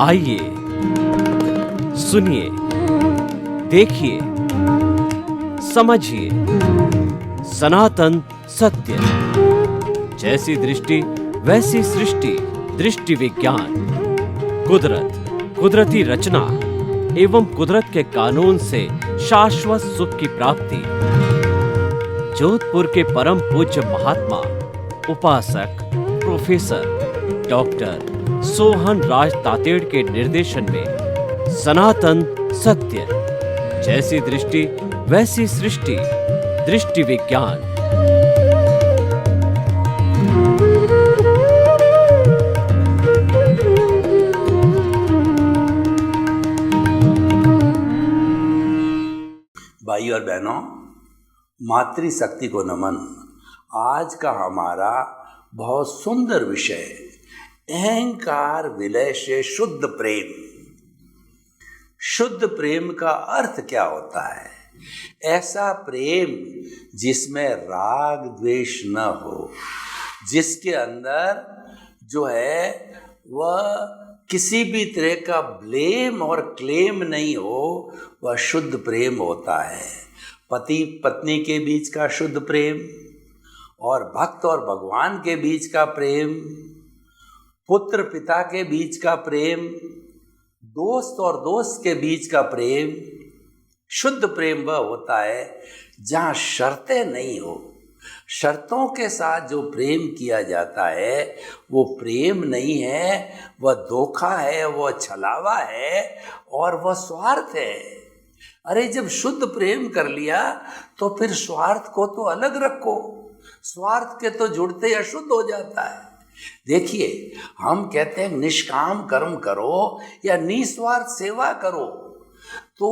आइए सुनिए, देखिए, समझिए सनातन सत्य। जैसी दृष्टि वैसी सृष्टि, दृष्टि विज्ञान। कुदरत, कुदरती रचना एवं कुदरत के कानून से शाश्वत सुख की प्राप्ति। जोधपुर के परम पूज्य महात्मा उपासक प्रोफेसर डॉक्टर सोहन राज तातेड़ के निर्देशन में सनातन सत्य। जैसी दृष्टि वैसी सृष्टि, दृष्टि विज्ञान। भाई और बहनों, मातृशक्ति को नमन। आज का हमारा बहुत सुंदर विषय, अहंकार विलय से शुद्ध प्रेम। शुद्ध प्रेम का अर्थ क्या होता है? ऐसा प्रेम जिसमें राग द्वेष न हो, जिसके अंदर जो है वह किसी भी तरह का ब्लेम और क्लेम नहीं हो, वह शुद्ध प्रेम होता है। पति पत्नी के बीच का शुद्ध प्रेम, और भक्त और भगवान के बीच का प्रेम, पुत्र पिता के बीच का प्रेम, दोस्त और दोस्त के बीच का प्रेम। शुद्ध प्रेम वह होता है जहाँ शर्तें नहीं हो। शर्तों के साथ जो प्रेम किया जाता है वो प्रेम नहीं है, वह धोखा है, वह छलावा है और वह स्वार्थ है। अरे जब शुद्ध प्रेम कर लिया तो फिर स्वार्थ को तो अलग रखो। स्वार्थ के तो जुड़ते अशुद्ध हो जाता है। देखिए, हम कहते हैं निष्काम कर्म करो या निस्वार्थ सेवा करो, तो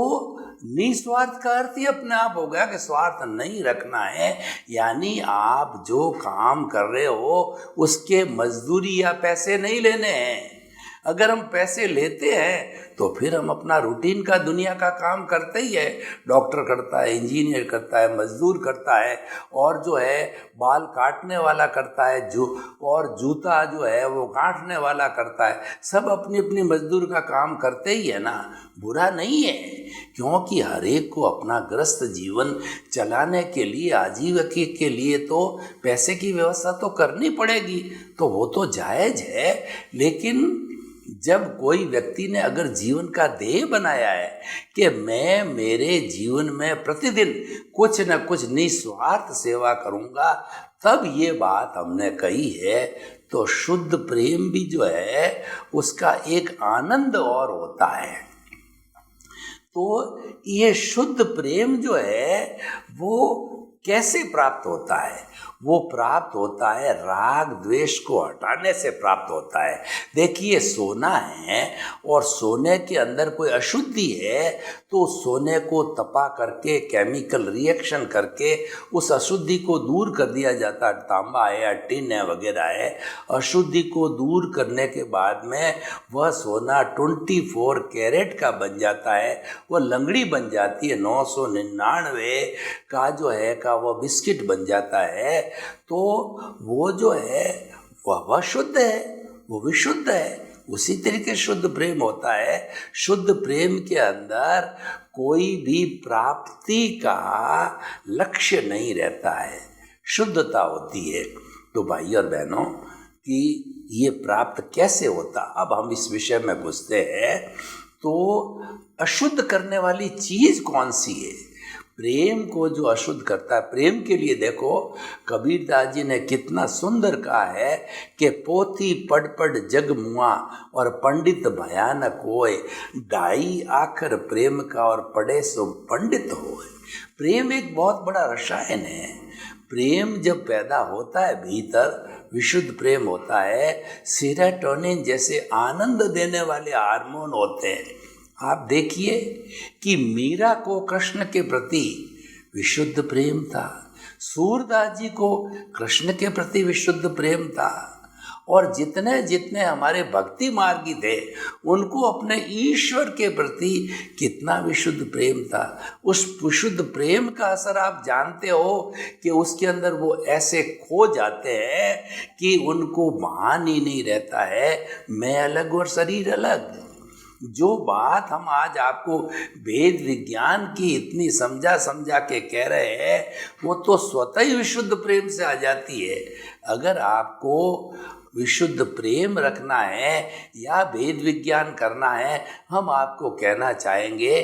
निस्वार्थ का अर्थ ही अपने आप हो गया कि स्वार्थ नहीं रखना है। यानी आप जो काम कर रहे हो उसके मजदूरी या पैसे नहीं लेने हैं। अगर हम पैसे लेते हैं तो फिर हम अपना रूटीन का दुनिया का काम करते ही है। डॉक्टर करता है, इंजीनियर करता है, मजदूर करता है, और जो है बाल काटने वाला करता है, और जूता जो है वो गांठने वाला करता है। सब अपनी अपनी मजदूर का काम करते ही है ना। बुरा नहीं है, क्योंकि हर एक को अपना ग्रस्त जीवन चलाने के लिए, आजीविका के लिए तो पैसे की व्यवस्था तो करनी पड़ेगी, तो वो तो जायज़ है। लेकिन जब कोई व्यक्ति ने अगर जीवन का ध्येय बनाया है कि मैं मेरे जीवन में प्रतिदिन कुछ न कुछ निस्वार्थ सेवा करूंगा, तब ये बात हमने कही है। तो शुद्ध प्रेम भी जो है उसका एक आनंद और होता है। तो ये शुद्ध प्रेम जो है वो कैसे प्राप्त होता है? वो प्राप्त होता है राग द्वेष को हटाने से प्राप्त होता है। देखिए, सोना है और सोने के अंदर कोई अशुद्धि है तो सोने को तपा करके, केमिकल रिएक्शन करके उस अशुद्धि को दूर कर दिया जाता है। तांबा है या टिन है वगैरह है, अशुद्धि को दूर करने के बाद में वह सोना 24 कैरेट का बन जाता है। वह लंगड़ी बन जाती है। 999 का जो है का वह बिस्किट बन जाता है। तो वो जो है वह शुद्ध है, वो विशुद्ध है। उसी तरीके शुद्ध प्रेम होता है। शुद्ध प्रेम के अंदर कोई भी प्राप्ति का लक्ष्य नहीं रहता है, शुद्धता होती है। तो भाई और बहनों, कि ये प्राप्त कैसे होता, अब हम इस विषय में घुसते हैं। तो अशुद्ध करने वाली चीज़ कौन सी है? प्रेम को जो अशुद्ध करता है, प्रेम के लिए देखो कबीरदास जी ने कितना सुंदर कहा है कि पोथी पढ़ पढ़ जग मुआ और पंडित भयानक होए, ढाई आखर प्रेम का और पढ़े सो पंडित होए। प्रेम एक बहुत बड़ा रसायन है। प्रेम जब पैदा होता है भीतर, विशुद्ध प्रेम होता है, सेरोटोनिन जैसे आनंद देने वाले हार्मोन होते हैं। आप देखिए कि मीरा को कृष्ण के प्रति विशुद्ध प्रेम था, सूरदास जी को कृष्ण के प्रति विशुद्ध प्रेम था, और जितने जितने हमारे भक्ति मार्गी थे उनको अपने ईश्वर के प्रति कितना विशुद्ध प्रेम था। उस विशुद्ध प्रेम का असर आप जानते हो कि उसके अंदर वो ऐसे खो जाते हैं कि उनको भान ही नहीं रहता है मैं अलग और शरीर अलग। जो बात हम आज आपको वेद विज्ञान की इतनी समझा के कह रहे हैं, वो तो स्वतः ही विशुद्ध प्रेम से आ जाती है। अगर आपको विशुद्ध प्रेम रखना है या वेद विज्ञान करना है, हम आपको कहना चाहेंगे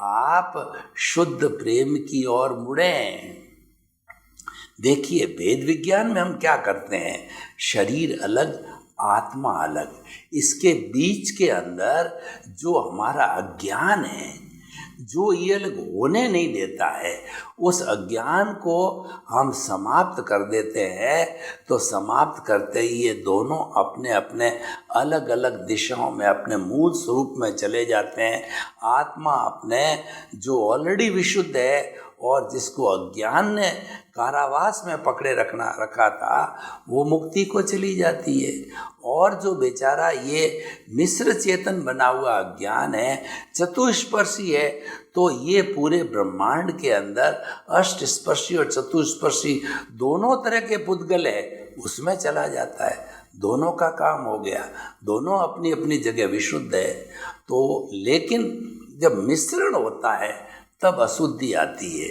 आप शुद्ध प्रेम की ओर मुड़ें। देखिए, वेद विज्ञान में हम क्या करते हैं, शरीर अलग आत्मा अलग, इसके बीच के अंदर जो हमारा अज्ञान है, जो ये अलग होने नहीं देता है, उस अज्ञान को हम समाप्त कर देते हैं। तो समाप्त करते ही ये दोनों अपने अपने अलग अलग दिशाओं में अपने मूल स्वरूप में चले जाते हैं। आत्मा अपने जो ऑलरेडी विशुद्ध है और जिसको अज्ञान ने कारावास में पकड़े रखा था, वो मुक्ति को चली जाती है। और जो बेचारा ये मिश्र चेतन बना हुआ अज्ञान है, चतुष्पर्शी है, तो ये पूरे ब्रह्मांड के अंदर अष्टस्पर्शी और चतुष्पर्शी दोनों तरह के पुद्गल है, उसमें चला जाता है। दोनों का काम हो गया, दोनों अपनी अपनी जगह विशुद्ध है। तो लेकिन जब मिश्रण होता है तब अशुद्धि आती है।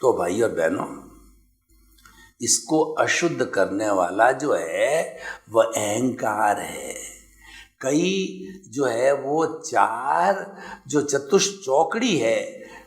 तो भाई और बहनों, इसको अशुद्ध करने वाला जो है वह अहंकार है। कई जो है वो चार जो चौकड़ी है,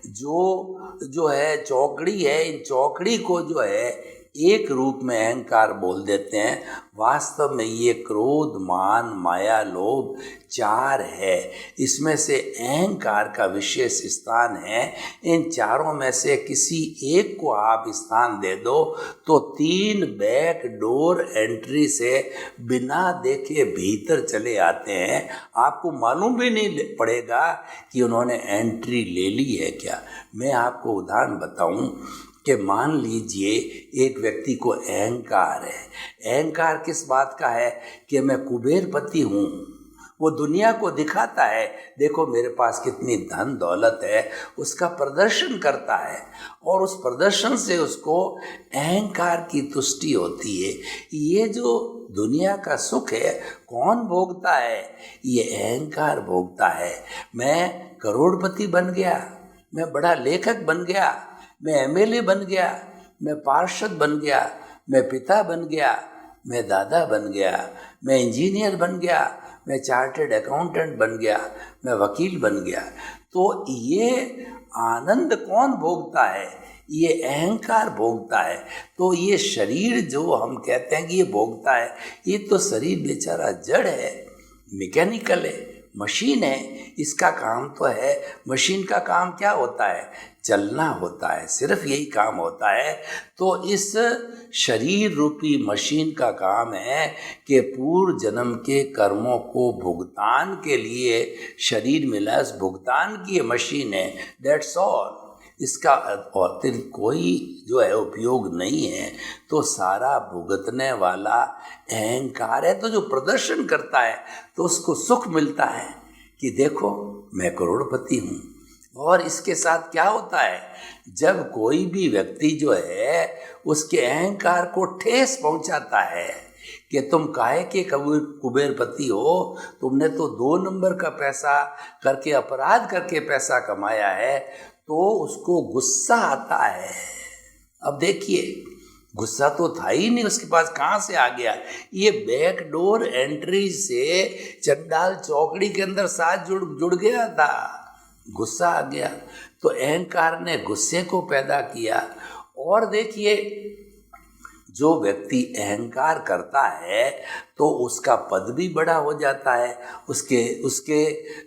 जो है चौकड़ी है, इन चौकड़ी को जो है एक रूप में अहंकार बोल देते हैं। वास्तव में ये क्रोध, मान, माया, लोभ चार है। इसमें से अहंकार का विशेष स्थान है। इन चारों में से किसी एक को आप स्थान दे दो तो 3 बैक डोर एंट्री से बिना देखे भीतर चले आते हैं। आपको मालूम भी नहीं पड़ेगा कि उन्होंने एंट्री ले ली है क्या। मैं आपको उदाहरण बताऊं कि मान लीजिए एक व्यक्ति को अहंकार है। अहंकार किस बात का है कि मैं कुबेरपति हूँ। वो दुनिया को दिखाता है, देखो मेरे पास कितनी धन दौलत है, उसका प्रदर्शन करता है और उस प्रदर्शन से उसको अहंकार की तुष्टि होती है। ये जो दुनिया का सुख है कौन भोगता है, ये अहंकार भोगता है। मैं करोड़पति बन गया, मैं बड़ा लेखक बन गया, मैं एमएलए बन गया, मैं पार्षद बन गया, मैं पिता बन गया, मैं दादा बन गया, मैं इंजीनियर बन गया, मैं चार्टर्ड अकाउंटेंट बन गया, मैं वकील बन गया। तो ये आनंद कौन भोगता है, ये अहंकार भोगता है। तो ये शरीर जो हम कहते हैं कि ये भोगता है, ये तो शरीर बेचारा जड़ है, मैकेनिकल है, मशीन है। इसका काम तो है, मशीन का काम क्या होता है, चलना होता है, सिर्फ यही काम होता है। तो इस शरीर रूपी मशीन का काम है कि पूर्व जन्म के कर्मों को भुगतान के लिए शरीर मिला, उस भुगतान की ये मशीन है, दैट्स ऑल। इसका अतिरिक्त कोई जो है उपयोग नहीं है। तो सारा भुगतने वाला अहंकार है। तो जो प्रदर्शन करता है तो उसको सुख मिलता है कि देखो मैं करोड़पति हूँ। और इसके साथ क्या होता है, जब कोई भी व्यक्ति जो है उसके अहंकार को ठेस पहुंचाता है कि तुम काहे के कुबेरपति हो, तुमने तो 2 नंबर का पैसा करके, अपराध करके पैसा कमाया है, तो उसको गुस्सा आता है। अब देखिए, गुस्सा तो था ही नहीं उसके पास, कहाँ से आ गया, ये बैकडोर एंट्री से चंडाल चौकड़ी के अंदर साथ जुड़ गया था, गुस्सा आ गया। तो अहंकार ने गुस्से को पैदा किया। और देखिए, जो व्यक्ति अहंकार करता है तो उसका पद भी बड़ा हो जाता है, उसके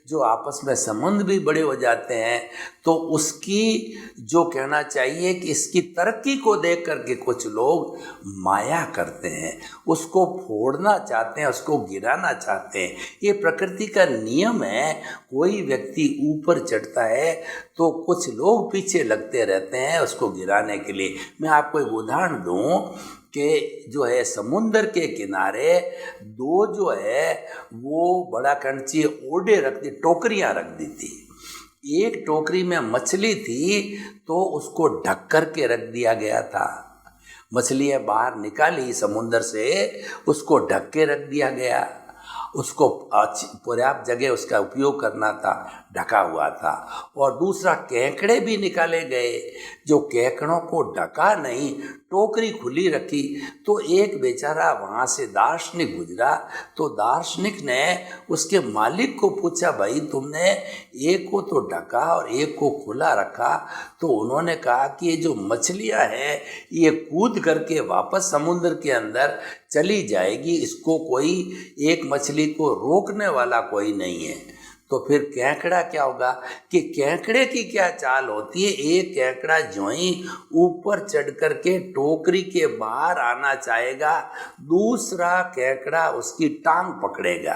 जो आपस में संबंध भी बड़े हो जाते हैं। तो उसकी जो कहना चाहिए कि इसकी तरक्की को देख करके कुछ लोग माया करते हैं, उसको फोड़ना चाहते हैं, उसको गिराना चाहते हैं। ये प्रकृति का नियम है। कोई व्यक्ति ऊपर चढ़ता है तो कुछ लोग पीछे लगते रहते हैं उसको गिराने के लिए। मैं आपको एक उदाहरण दूं कि जो है समुंदर के किनारे 2 जो है वो बड़ा कंची ओडे रख दी, टोकरियां रख दी थी। एक टोकरी में मछली थी तो उसको ढक कर के रख दिया गया था। मछलियां बाहर निकाली समुंदर से, उसको ढक के रख दिया गया। उसको पर्याप्त जगह उसका उपयोग करना था, ढका हुआ था। और दूसरा, केकड़े भी निकाले गए, जो केकड़ों को ढका नहीं, टोकरी खुली रखी। तो एक बेचारा वहाँ से दार्शनिक गुजरा, तो दार्शनिक ने उसके मालिक को पूछा, भाई तुमने एक को तो ढका और एक को खुला रखा। तो उन्होंने कहा कि ये जो मछलियाँ हैं ये कूद करके वापस समुद्र के अंदर चली जाएगी, इसको कोई एक मछली को रोकने वाला कोई नहीं है। तो फिर केकड़ा क्या होगा कि केकड़े की क्या चाल होती है, एक केकड़ा जो ही ऊपर चढ़ करके टोकरी के बाहर आना चाहेगा, दूसरा केकड़ा उसकी टांग पकड़ेगा।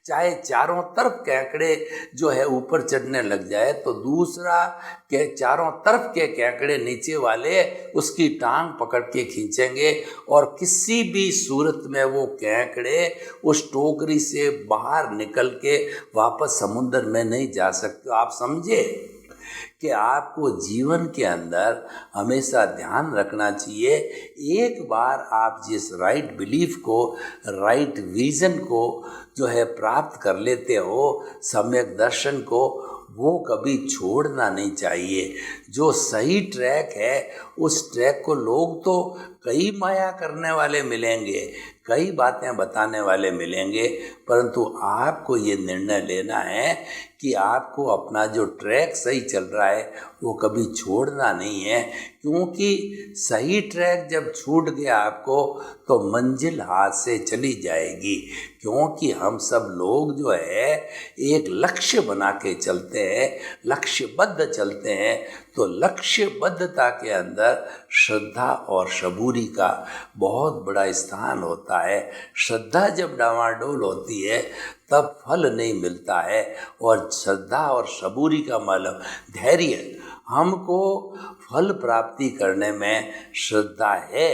चाहे चारों तरफ केकड़े जो है ऊपर चढ़ने लग जाए तो दूसरा के चारों तरफ के केकड़े नीचे वाले उसकी टांग पकड़ के खींचेंगे और किसी भी सूरत में वो केकड़े उस टोकरी से बाहर निकल के वापस समुद्र में नहीं जा सकते। आप समझे कि आपको जीवन के अंदर हमेशा ध्यान रखना चाहिए, एक बार आप जिस राइट बिलीफ को, राइट विजन को जो है प्राप्त कर लेते हो, सम्यक दर्शन को, वो कभी छोड़ना नहीं चाहिए। जो सही ट्रैक है उस ट्रैक को लोग तो कई माया करने वाले मिलेंगे, कई बातें बताने वाले मिलेंगे, परंतु आपको ये निर्णय लेना है कि आपको अपना जो ट्रैक सही चल रहा है वो कभी छोड़ना नहीं है। क्योंकि सही ट्रैक जब छूट गया आपको तो मंजिल हाथ से चली जाएगी। क्योंकि हम सब लोग जो है एक लक्ष्य बना के चलते हैं, लक्ष्यबद्ध चलते हैं। तो लक्ष्यबद्धता के अंदर श्रद्धा और सबूरी का बहुत बड़ा स्थान होता है। श्रद्धा जब डामाडोल होती है तब फल नहीं मिलता है, और श्रद्धा और सबूरी का मतलब धैर्य। हमको फल प्राप्ति करने में श्रद्धा है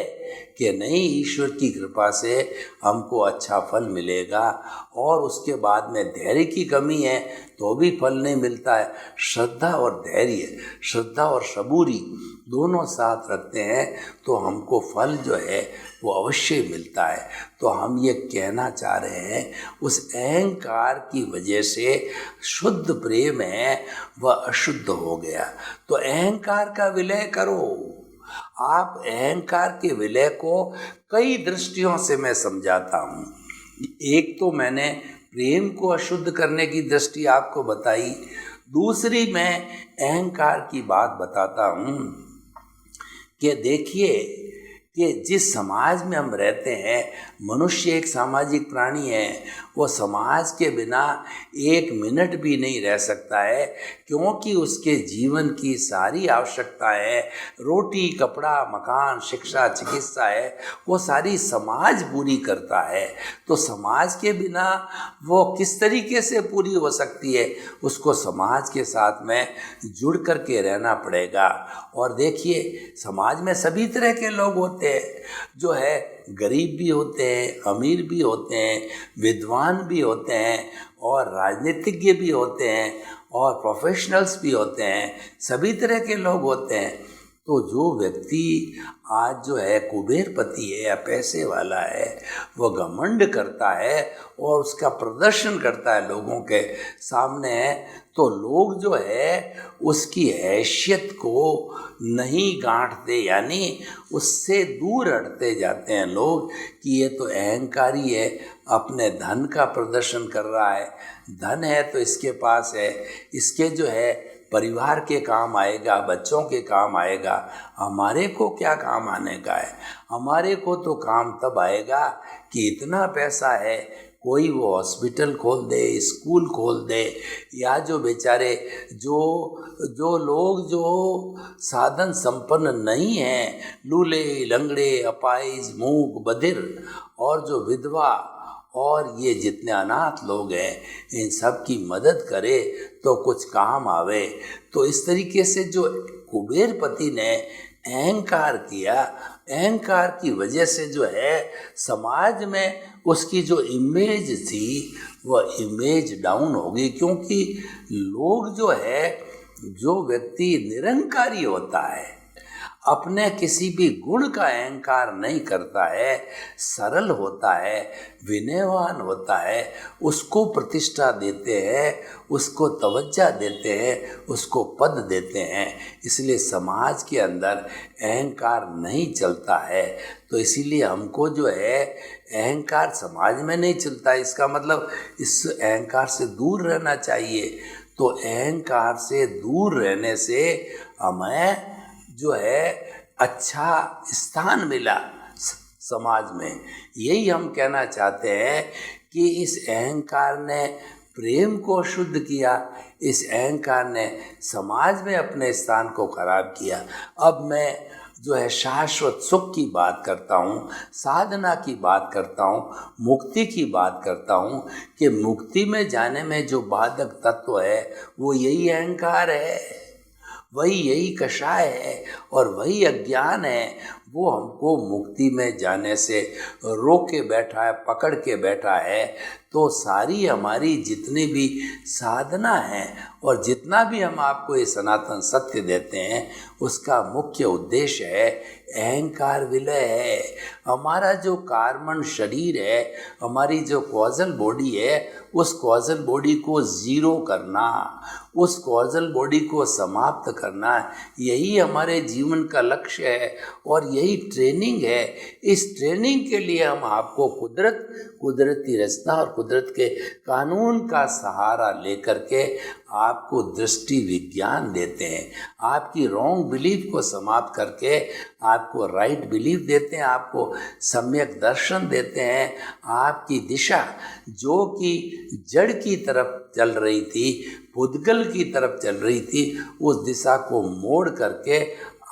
कि नहीं, ईश्वर की कृपा से हमको अच्छा फल मिलेगा, और उसके बाद में धैर्य की कमी है तो भी फल नहीं मिलता है। श्रद्धा और धैर्य, श्रद्धा और सबूरी दोनों साथ रखते हैं तो हमको फल जो है वो अवश्य मिलता है। तो हम ये कहना चाह रहे हैं, उस अहंकार की वजह से शुद्ध प्रेम है वह अशुद्ध हो गया। तो अहंकार का विलय करो। आप अहंकार के विलय को कई दृष्टियों से मैं समझाता हूँ। एक तो मैंने प्रेम को अशुद्ध करने की दृष्टि आपको बताई, दूसरी मैं अहंकार की बात बताता हूँ कि देखिए कि जिस समाज में हम रहते हैं, मनुष्य एक सामाजिक प्राणी है, वो समाज के बिना एक मिनट भी नहीं रह सकता है। क्योंकि उसके जीवन की सारी आवश्यकताएं, रोटी, कपड़ा, मकान, शिक्षा, चिकित्सा है, वो सारी समाज पूरी करता है। तो समाज के बिना वो किस तरीके से पूरी हो सकती है, उसको समाज के साथ में जुड़ कर के रहना पड़ेगा। और देखिए समाज में सभी तरह के लोग होते हैं, जो है गरीब भी होते हैं, अमीर भी होते हैं, विद्वान भी होते हैं, और राजनीतिज्ञ भी होते हैं, और प्रोफेशनल्स भी होते हैं, सभी तरह के लोग होते हैं। तो जो व्यक्ति आज जो है कुबेरपति है या पैसे वाला है, वह घमंड करता है और उसका प्रदर्शन करता है लोगों के सामने, तो लोग जो है उसकी हैसियत को नहीं गांठते, यानी उससे दूर हटते जाते हैं लोग कि ये तो अहंकारी है, अपने धन का प्रदर्शन कर रहा है, धन है तो इसके पास है, इसके जो है परिवार के काम आएगा, बच्चों के काम आएगा, हमारे को क्या काम आने का है। हमारे को तो काम तब आएगा कि इतना पैसा है, कोई वो हॉस्पिटल खोल दे, स्कूल खोल दे, या जो बेचारे जो लोग जो साधन संपन्न नहीं हैं, लूले, लंगड़े, अपाहिज, मूक, बधिर, और जो विधवा और ये जितने अनाथ लोग हैं, इन सब की मदद करे तो कुछ काम आवे। तो इस तरीके से जो कुबेरपति ने अहंकार किया, अहंकार की वजह से जो है समाज में उसकी जो इमेज थी वह इमेज डाउन हो गई। क्योंकि लोग जो है, जो व्यक्ति निरंकारी होता है, अपने किसी भी गुण का अहंकार नहीं करता है, सरल होता है, विनयवान होता है, उसको प्रतिष्ठा देते हैं, उसको तवज्जो देते हैं, उसको पद देते हैं। इसलिए समाज के अंदर अहंकार नहीं चलता है। तो इसीलिए हमको जो है अहंकार समाज में नहीं चलता, इसका मतलब इस अहंकार से दूर रहना चाहिए। तो अहंकार से दूर रहने से हमें जो है अच्छा स्थान मिला समाज में। यही हम कहना चाहते हैं कि इस अहंकार ने प्रेम को शुद्ध किया, इस अहंकार ने समाज में अपने स्थान को खराब किया। अब मैं जो है शाश्वत सुख की बात करता हूँ, साधना की बात करता हूँ, मुक्ति की बात करता हूँ कि मुक्ति में जाने में जो बाधक तत्व है वो यही अहंकार है, वही यही कषाय है और वही अज्ञान है। वो हमको मुक्ति में जाने से रोक के बैठा है, पकड़ के बैठा है। तो सारी हमारी जितनी भी साधना है और जितना भी हम आपको ये सनातन सत्य देते हैं उसका मुख्य उद्देश्य है अहंकार विलय है। हमारा जो कार्बन शरीर है, हमारी जो कॉजल बॉडी है, उस कॉजल बॉडी को ज़ीरो करना, उस कॉजल बॉडी को समाप्त करना, यही हमारे जीवन का लक्ष्य है और यही ट्रेनिंग है। इस ट्रेनिंग के लिए हम आपको कुदरती रचना और कुदरत के कानून का सहारा लेकर के आपको दृष्टि विज्ञान देते हैं, आपकी रॉन्ग बिलीफ को समाप्त करके आपको राइट बिलीफ देते हैं, आपको सम्यक दर्शन देते हैं। आपकी दिशा जो कि जड़ की तरफ चल रही थी, पुद्गल की तरफ चल रही थी, उस दिशा को मोड़ करके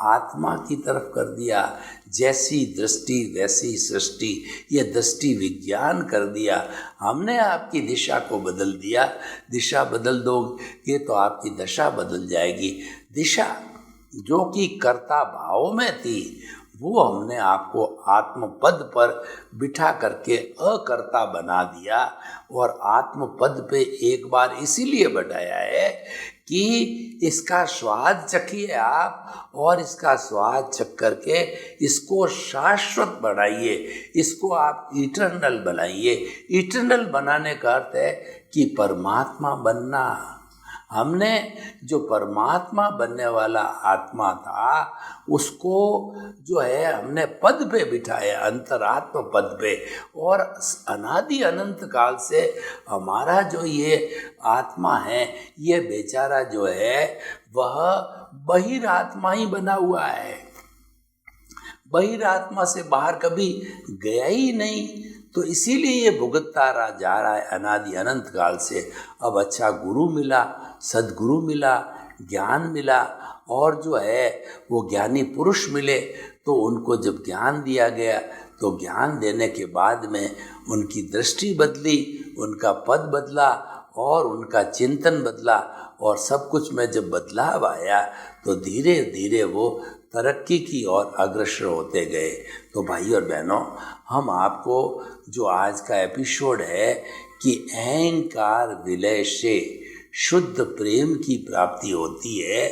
आत्मा की तरफ कर दिया। जैसी दृष्टि वैसी सृष्टि, ये दृष्टि विज्ञान कर दिया। हमने आपकी दिशा को बदल दिया। दिशा बदल दोगे तो आपकी दशा बदल जाएगी। दिशा जो कि कर्ता भाव में थी वो हमने आपको आत्मपद पर बिठा करके अकर्ता बना दिया। और आत्मपद पे एक बार इसीलिए बैठाया है कि इसका स्वाद चखिए आप और इसका स्वाद चख करके इसको शाश्वत बनाइए, इसको आप इटर्नल बनाइए। इटर्नल बनाने का अर्थ है कि परमात्मा बनना। हमने जो परमात्मा बनने वाला आत्मा था उसको जो है हमने पद पे बिठाया, अंतरात्म पद पे। और अनादि अनंत काल से हमारा जो ये आत्मा है, ये बेचारा जो है वह बहिरात्मा ही बना हुआ है, बहिरात्मा से बाहर कभी गया ही नहीं। तो इसीलिए ये भुगतता रहा जा रहा है अनादि अनंत काल से। अब अच्छा गुरु मिला, सद्गुरु मिला, ज्ञान मिला और जो है वो ज्ञानी पुरुष मिले। तो उनको जब ज्ञान दिया गया तो ज्ञान देने के बाद में उनकी दृष्टि बदली, उनका पद बदला और उनका चिंतन बदला। और सब कुछ में जब बदलाव आया तो धीरे धीरे वो तरक्की की ओर अग्रसर होते गए। तो भाई और बहनों, हम आपको जो आज का एपिसोड है कि अहंकार विलय से शुद्ध प्रेम की प्राप्ति होती है,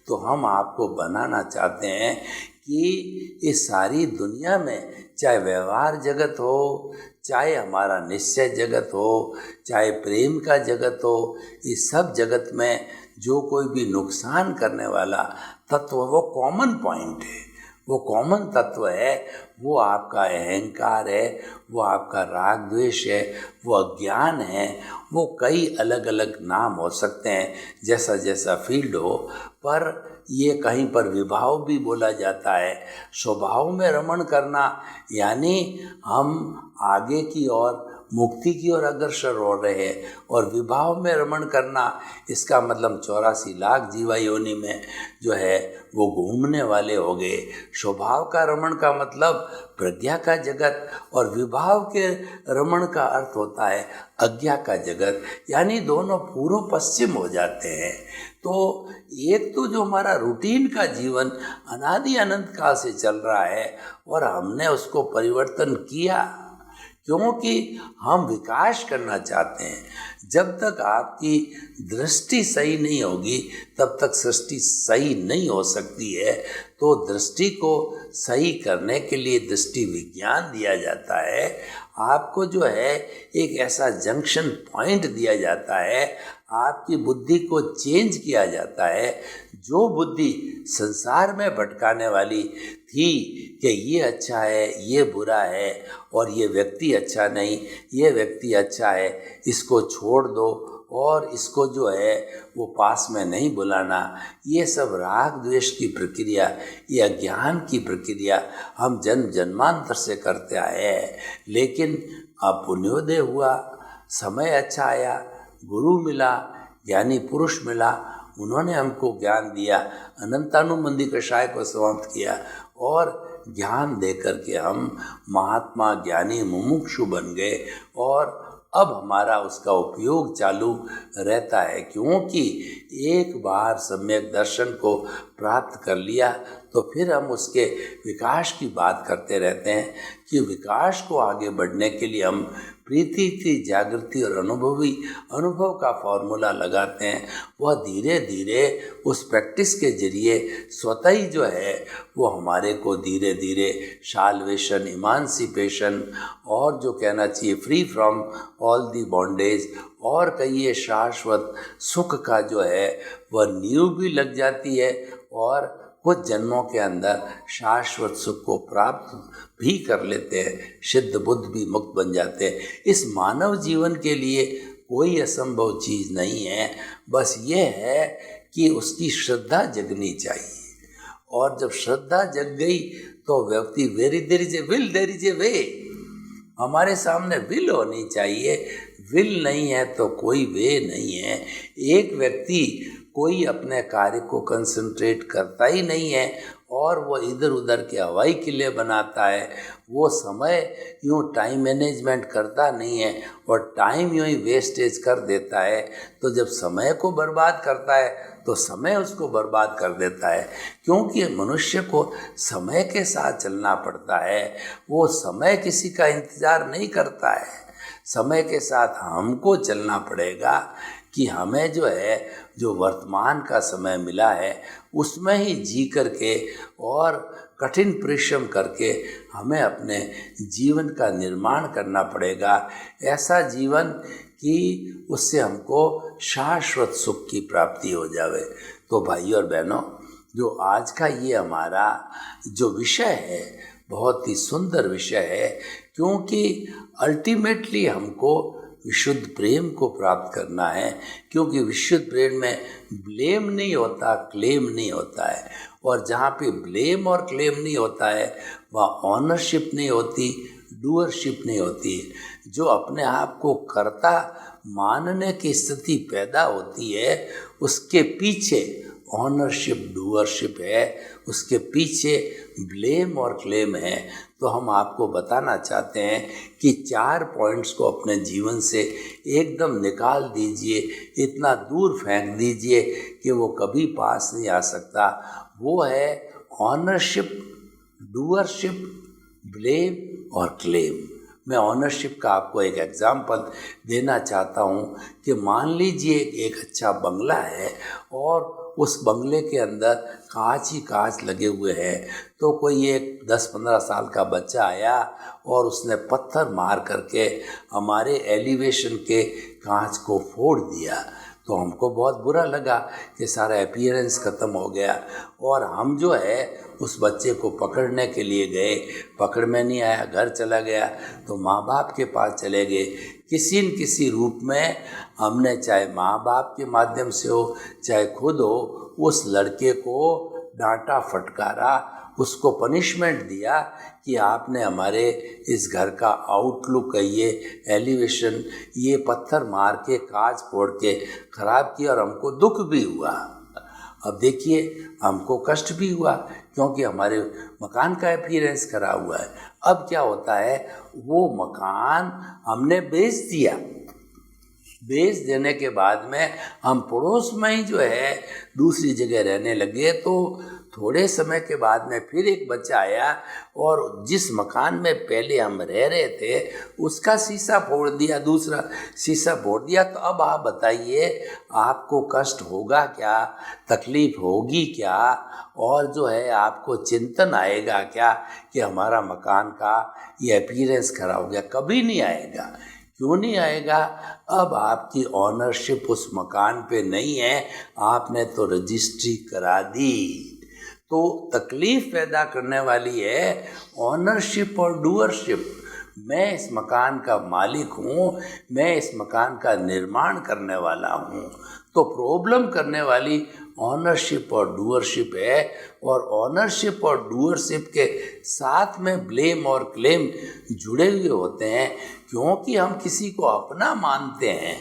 तो हम आपको बनाना चाहते हैं कि इस सारी दुनिया में चाहे व्यवहार जगत हो, चाहे हमारा निश्चय जगत हो, चाहे प्रेम का जगत हो, इस सब जगत में जो कोई भी नुकसान करने वाला तत्व वो कॉमन पॉइंट है, वो कॉमन तत्व है, वो आपका अहंकार है, वो आपका राग द्वेष है, वो अज्ञान है। वो कई अलग अलग नाम हो सकते हैं, जैसा जैसा फील्ड हो, पर ये कहीं पर विभाव भी बोला जाता है। स्वभाव में रमण करना यानी हम आगे की ओर मुक्ति की ओर अग्रसर हो रहे हैं, और विभाव में रमण करना इसका मतलब 84 लाख जीवा योनि में जो है वो घूमने वाले हो गए। स्वभाव का रमण का मतलब प्रज्ञा का जगत, और विभाव के रमण का अर्थ होता है अज्ञा का जगत, यानी दोनों पूर्व पश्चिम हो जाते हैं। तो एक तो जो हमारा रूटीन का जीवन अनादि अनंत काल से चल रहा है और हमने उसको परिवर्तन किया क्योंकि हम विकास करना चाहते हैं। जब तक आपकी दृष्टि सही नहीं होगी तब तक सृष्टि सही नहीं हो सकती है। तो दृष्टि को सही करने के लिए दृष्टि विज्ञान दिया जाता है। आपको जो है एक ऐसा जंक्शन पॉइंट दिया जाता है, आपकी बुद्धि को चेंज किया जाता है। जो बुद्धि संसार में भटकाने वाली थी कि ये अच्छा है, ये बुरा है, और ये व्यक्ति अच्छा नहीं, ये व्यक्ति अच्छा है, इसको छोड़ दो और इसको जो है वो पास में नहीं बुलाना, ये सब राग द्वेष की प्रक्रिया, ये अज्ञान की प्रक्रिया हम जन्म जन्मांतर से करते आए हैं। लेकिन अब पुण्योदय हुआ, समय अच्छा आया, गुरु मिला, ज्ञानी पुरुष मिला, उन्होंने हमको ज्ञान दिया, अनंतानुबंधी कषाय को समाप्त किया और ज्ञान दे करके हम महात्मा ज्ञानी मुमुक्षु बन गए। और अब हमारा उसका उपयोग चालू रहता है, क्योंकि एक बार सम्यक दर्शन को प्राप्त कर लिया तो फिर हम उसके विकास की बात करते रहते हैं कि विकास को आगे बढ़ने के लिए हम प्रीति थी, जागृति और अनुभव का फॉर्मूला लगाते हैं। वह धीरे धीरे उस प्रैक्टिस के जरिए स्वतः ही जो है वो हमारे को धीरे धीरे साल्वेशन, इमांसिपेशन और जो कहना चाहिए free from all the bondage और कहिए शाश्वत सुख का जो है वह नींव भी लग जाती है और कुछ जन्मों के अंदर शाश्वत सुख को प्राप्त भी कर लेते हैं, सिद्ध बुद्ध भी मुक्त बन जाते हैं। इस मानव जीवन के लिए कोई असंभव चीज़ नहीं है, बस ये है कि उसकी श्रद्धा जगनी चाहिए। और जब श्रद्धा जग गई तो व्यक्ति there is a will, there is a way, हमारे सामने विल होनी चाहिए। विल नहीं है तो कोई वे नहीं है। एक व्यक्ति कोई अपने कार्य को कंसंट्रेट करता ही नहीं है और वो इधर उधर के हवाई किले बनाता है, वो समय यूँ टाइम मैनेजमेंट करता नहीं है और टाइम यूँ ही वेस्टेज कर देता है। तो जब समय को बर्बाद करता है तो समय उसको बर्बाद कर देता है, क्योंकि मनुष्य को समय के साथ चलना पड़ता है। वो समय किसी का इंतज़ार नहीं करता है, समय के साथ हमको चलना पड़ेगा कि हमें जो है जो वर्तमान का समय मिला है उसमें ही जी करके और कठिन परिश्रम करके हमें अपने जीवन का निर्माण करना पड़ेगा। ऐसा जीवन कि उससे हमको शाश्वत सुख की प्राप्ति हो जावे। तो भाई और बहनों, जो आज का ये हमारा जो विषय है बहुत ही सुंदर विषय है, क्योंकि अल्टीमेटली हमको विशुद्ध प्रेम को प्राप्त करना है। क्योंकि विशुद्ध प्रेम में ब्लेम नहीं होता, क्लेम नहीं होता है। और जहाँ पे ब्लेम और क्लेम नहीं होता है वहाँ ऑनरशिप नहीं होती, डूअरशिप नहीं होती। जो अपने आप को कर्ता मानने की स्थिति पैदा होती है उसके पीछे ऑनरशिप, डूअरशिप है, उसके पीछे ब्लेम और क्लेम है। तो हम आपको बताना चाहते हैं कि 4 पॉइंट्स को अपने जीवन से एकदम निकाल दीजिए, इतना दूर फेंक दीजिए कि वो कभी पास नहीं आ सकता। वो है ऑनरशिप, डूअरशिप, ब्लेम और क्लेम। मैं ऑनरशिप का आपको एक एग्जाम्पल देना चाहता हूँ कि मान लीजिए एक अच्छा बंगला है और उस बंगले के अंदर कांच ही कांच लगे हुए हैं। तो कोई एक 10-15 साल का बच्चा आया और उसने पत्थर मार करके हमारे एलिवेशन के कांच को फोड़ दिया। तो हमको बहुत बुरा लगा कि सारा अपीयरेंस ख़त्म हो गया। और हम जो है उस बच्चे को पकड़ने के लिए गए, पकड़ में नहीं आया, घर चला गया। तो माँ बाप के पास चले गए, किसी न किसी रूप में हमने, चाहे माँ बाप के माध्यम से हो चाहे खुद हो, उस लड़के को डांटा, फटकारा, उसको पनिशमेंट दिया कि आपने हमारे इस घर का आउटलुक, ये एलिवेशन, ये पत्थर मार के कांच फोड़ के ख़राब किया और हमको दुख भी हुआ। अब देखिए हमको कष्ट भी हुआ क्योंकि हमारे मकान का अपीयरेंस खराब हुआ है। अब क्या होता है, वो मकान हमने बेच दिया, बेच देने के बाद में हम पड़ोस में ही जो है दूसरी जगह रहने लगे। तो थोड़े समय के बाद में फिर एक बच्चा आया और जिस मकान में पहले हम रह रहे थे उसका शीशा फोड़ दिया, दूसरा शीशा फोड़ दिया। तो अब आप बताइए, आपको कष्ट होगा क्या, तकलीफ होगी क्या, और जो है आपको चिंतन आएगा क्या कि हमारा मकान का ये अपीयरेंस खराब हो गया? कभी नहीं आएगा। क्यों नहीं आएगा? अब आपकी ऑनरशिप उस मकान पे नहीं है, आपने तो रजिस्ट्री करा दी। तो तकलीफ पैदा करने वाली है ऑनरशिप और डूअरशिप। मैं इस मकान का मालिक हूँ, मैं इस मकान का निर्माण करने वाला हूँ। तो प्रॉब्लम करने वाली ऑनरशिप और डूअरशिप है, और ऑनरशिप और डूअरशिप के साथ में ब्लेम और क्लेम जुड़े हुए होते हैं, क्योंकि हम किसी को अपना मानते हैं।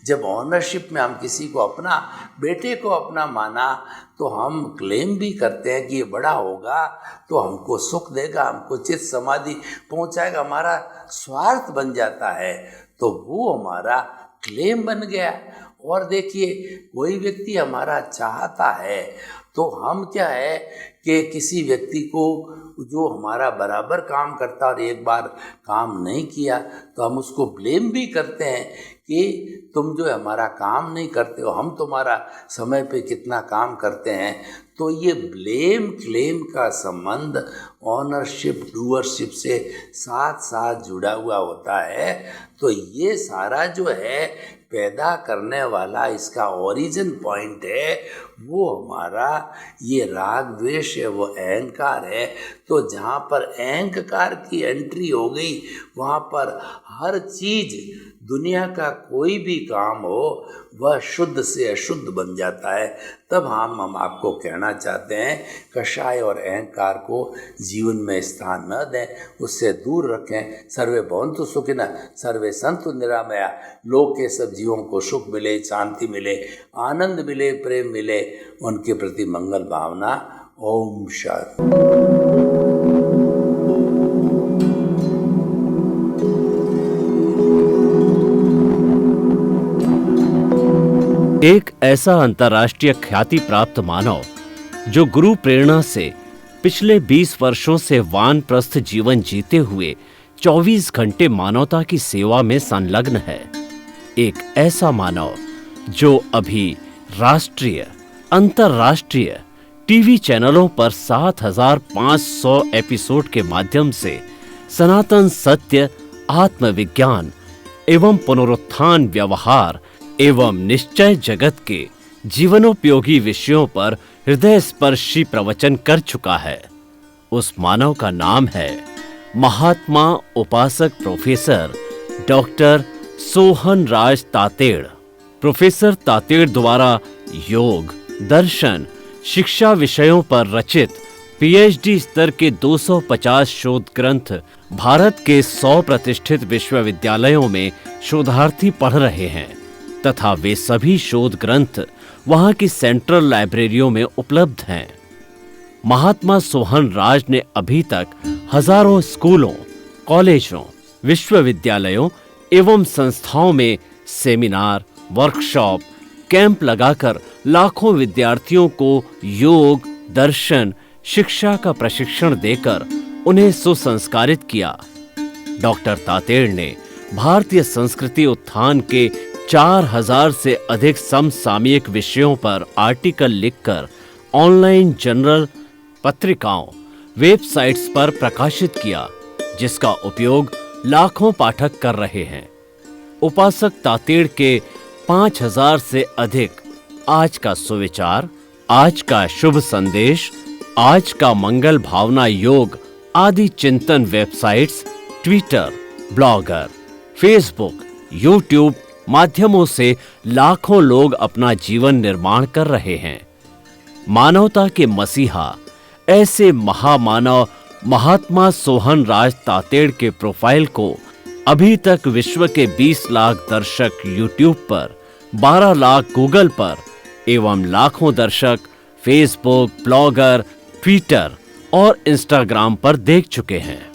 जब ऑनरशिप में हम किसी को अपना, बेटे को अपना माना, तो हम क्लेम भी करते हैं कि ये बड़ा होगा तो हमको सुख देगा, हमको चित समाधि पहुंचाएगा, हमारा स्वार्थ बन जाता है, तो वो हमारा क्लेम बन गया। और देखिए, कोई व्यक्ति हमारा चाहता है तो हम क्या है कि किसी व्यक्ति को जो हमारा बराबर काम करता और एक बार काम नहीं किया तो हम उसको ब्लेम भी करते हैं कि तुम जो हमारा काम नहीं करते हो, हम तुम्हारा समय पे कितना काम करते हैं। तो ये ब्लेम क्लेम का संबंध ऑनरशिप डूअरशिप से साथ साथ जुड़ा हुआ होता है। तो ये सारा जो है पैदा करने वाला, इसका ओरिजिन पॉइंट है वो हमारा ये राग द्वेष है, वो अहंकार है। तो जहाँ पर अहंकार की एंट्री हो गई, वहाँ पर हर चीज़, दुनिया का कोई भी काम हो वह शुद्ध से अशुद्ध बन जाता है। तब हम आपको कहना चाहते हैं, कषाय और अहंकार को जीवन में स्थान न दें, उससे दूर रखें। सर्वे भवन्तु सुखिनः, सर्वे सन्तु निरामया। लोक के सब जीवों को सुख मिले, शांति मिले, आनंद मिले, प्रेम मिले, उनके प्रति मंगल भावना। ओम शांति। एक ऐसा अंतर्राष्ट्रीय ख्याति प्राप्त मानव जो गुरु प्रेरणा से पिछले 20 वर्षों से वानप्रस्थ जीवन जीते हुए 24 घंटे मानवता की सेवा में संलग्न है। एक ऐसा मानव जो अभी राष्ट्रीय, अंतर्राष्ट्रीय टीवी चैनलों पर 7,500 एपिसोड के माध्यम से सनातन सत्य, आत्मविज्ञान एवं पुनरुत्थान, व्यवहार एवं निश्चय जगत के जीवनोपयोगी विषयों पर हृदय स्पर्शी प्रवचन कर चुका है। उस मानव का नाम है महात्मा उपासक प्रोफेसर डॉक्टर सोहन राज तातेड़। प्रोफेसर तातेड़ द्वारा योग, दर्शन, शिक्षा विषयों पर रचित पीएचडी स्तर के 250 शोध ग्रंथ भारत के 100 प्रतिष्ठित विश्वविद्यालयों में शोधार्थी पढ़ रहे हैं तथा वे सभी शोध ग्रंथ वहां की सेंट्रल लाइब्रेरियों में उपलब्ध हैं। महात्मा सोहन राज ने अभी तक हजारों स्कूलों, कॉलेजों, विश्वविद्यालयों एवं संस्थाओं में सेमिनार, वर्कशॉप, कैंप लगाकर लाखों विद्यार्थियों को योग, दर्शन, शिक्षा का प्रशिक्षण देकर उन्हें सुसंस्कारित किया। डॉक्टर तातेड़ ने भारतीय संस्कृति उत्थान के 4000 से अधिक समसामयिक विषयों पर आर्टिकल लिखकर ऑनलाइन जर्नल, पत्रिकाओं, वेबसाइट्स पर प्रकाशित किया, जिसका उपयोग लाखों पाठक कर रहे हैं। उपासक तातेड़ के 5000 से अधिक आज का सुविचार, आज का शुभ संदेश, आज का मंगल भावना योग आदि चिंतन websites, Twitter, blogger, Facebook, YouTube माध्यमों से लाखों लोग अपना जीवन निर्माण कर रहे हैं। मानवता के मसीहा ऐसे महामानव महात्मा सोहन राज तातेड़ के प्रोफाइल को अभी तक विश्व के 20 लाख दर्शक यूट्यूब पर, 12 लाख गूगल पर एवं लाखों दर्शक फेसबुक, ब्लॉगर, ट्विटर और इंस्टाग्राम पर देख चुके हैं।